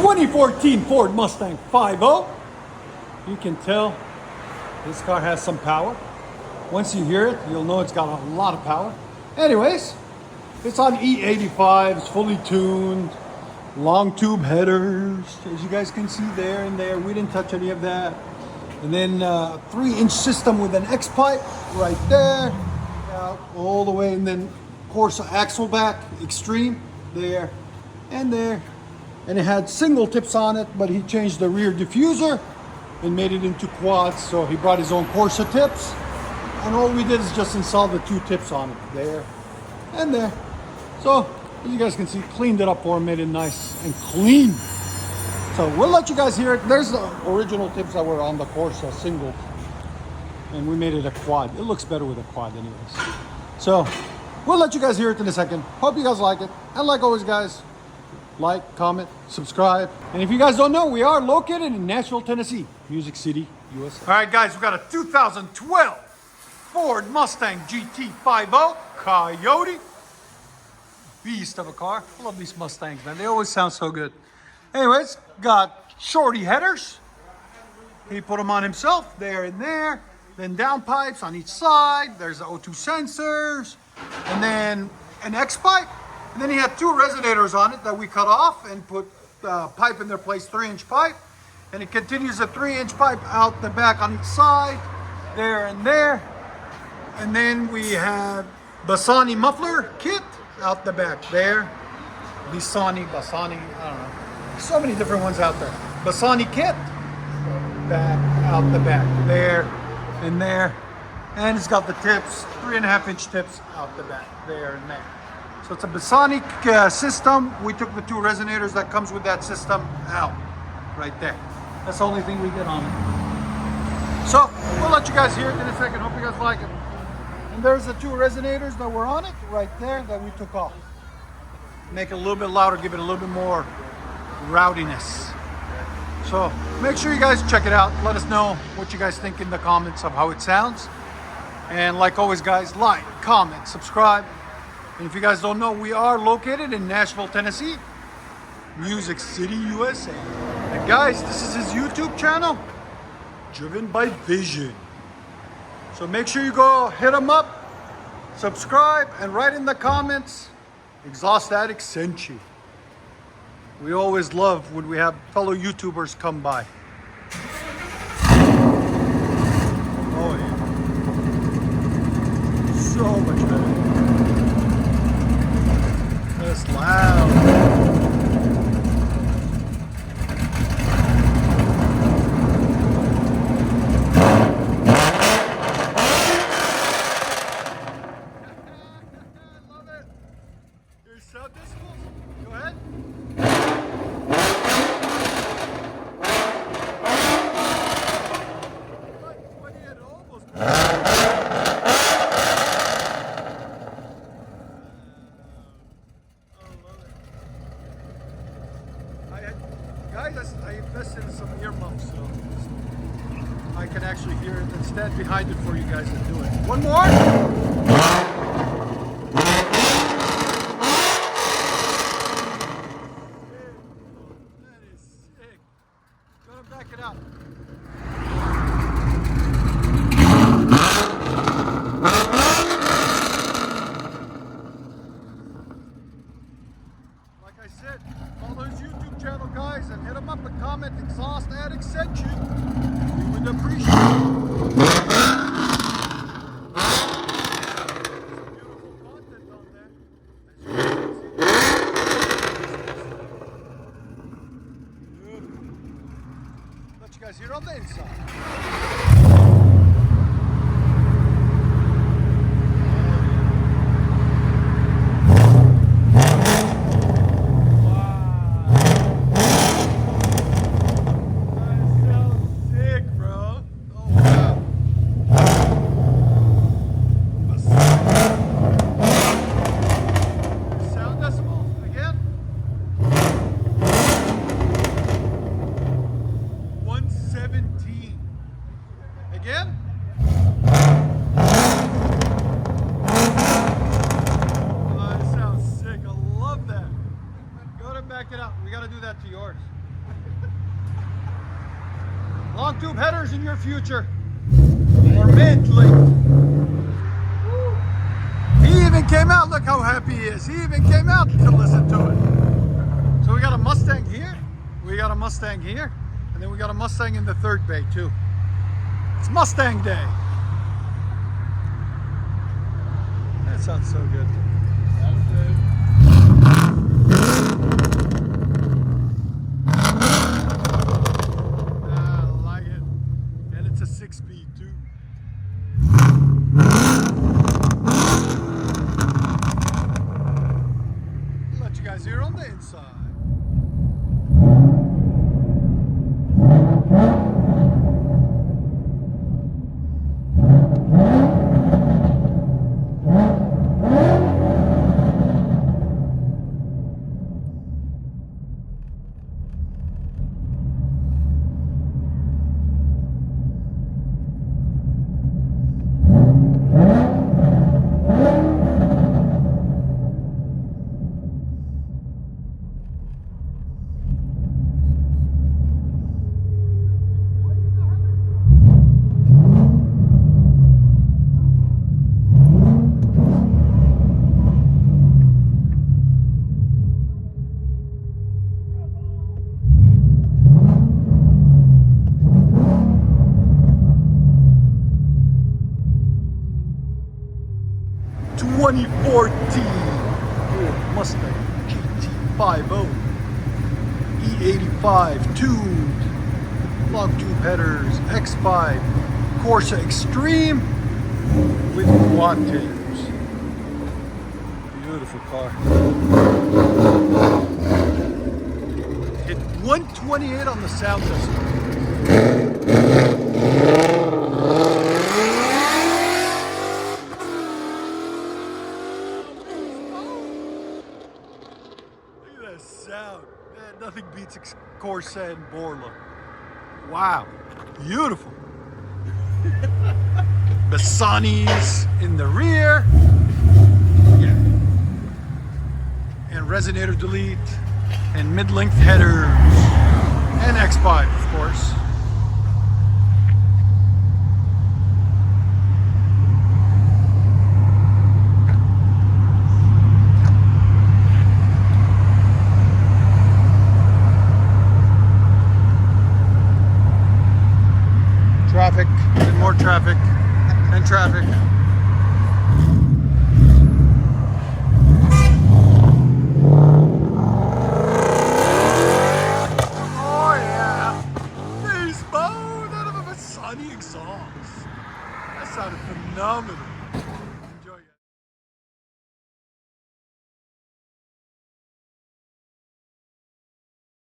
2014 Ford Mustang 5.0. You can tell this car has some power. Once you hear it, you'll know it's got a lot of power. Anyways, it's on E85, it's fully tuned, long tube headers, as you guys can see there and there. We didn't touch any of that. And then 3-inch system with an X pipe right there, out all the way, and then Corsa axle back, extreme, there and there. And it had single tips on it, but he changed the rear diffuser and made it into quads. So he brought his own Corsa tips. And all we did is just install the 2 tips on it, there and there. So, as you guys can see, cleaned it up for him, made it nice and clean. So we'll let you guys hear it. There's the original tips that were on the Corsa single. And we made it a quad. It looks better with a quad anyways. So, we'll let you guys hear it in a second. Hope you guys like it. And like always, guys, like, comment, subscribe. And if you guys don't know, we are located in Nashville, Tennessee, Music City, USA. All right, guys, we got a 2012 Ford Mustang GT 5.0 Coyote. Beast of a car. I love these Mustangs, man. They always sound so good. Anyways, got shorty headers. He put them on himself, there and there. Then downpipes on each side. There's the O2 sensors. And then an X pipe. And then he had 2 resonators on it that we cut off and put pipe in their place, 3-inch pipe. And it continues a 3-inch pipe out the back on each side, there and there. And then we have Bassani muffler kit out the back there. Bassani, I don't know. So many different ones out there. Bassani kit, back out the back, there and there. And it's got the tips, 3.5-inch tips out the back, there and there. So it's a Bassani system. We took the 2 resonators that comes with that system out, right there. That's the only thing we did on it. So we'll let you guys hear it in a second. Hope you guys like it. And there's the 2 resonators that were on it right there that we took off. Make it a little bit louder, give it a little bit more rowdiness. So make sure you guys check it out. Let us know what you guys think in the comments of how it sounds. And like always, guys, like, comment, subscribe. And if you guys don't know, we are located in Nashville, Tennessee, Music City, USA. And guys, this is his YouTube channel, Driven by Vision. So make sure you go hit him up, subscribe, and write in the comments, Exhaust Addicts sent you. We always love when we have fellow YouTubers come by. Oh yeah. So much better. That's loud. Sound decibels? Go ahead. Guys, I invested in some earmuffs, so I can actually hear it and stand behind it for you guys and do it. One more. Back it up. Like I said, follow his YouTube channel, guys, and hit him up and comment Exhaust Addicts sent you. We would appreciate it. Beautiful content on there. Let you guys hear on the inside. Long tube headers in your future. Or mid-length. He even came out, look how happy he is. He even came out to listen to it. So we got a Mustang here, we got a Mustang here, and then we got a Mustang in the third bay too. It's Mustang Day. That sounds so good. I like it. And it's a 6-speed too. Let you guys hear on the inside. Mustang GT50 E85 tuned, long tube headers, X5 Corsa Extreme with quad tailors. Beautiful car. Hit 128 on the sound system. Sound. Man, nothing beats Corsa and Borla. Wow, beautiful. Bassani's in the rear. Yeah. And resonator delete and mid-length headers and X5, of course. Traffic and more traffic and traffic. Oh yeah, face mode out of a Bassani exhaust. That sounded phenomenal.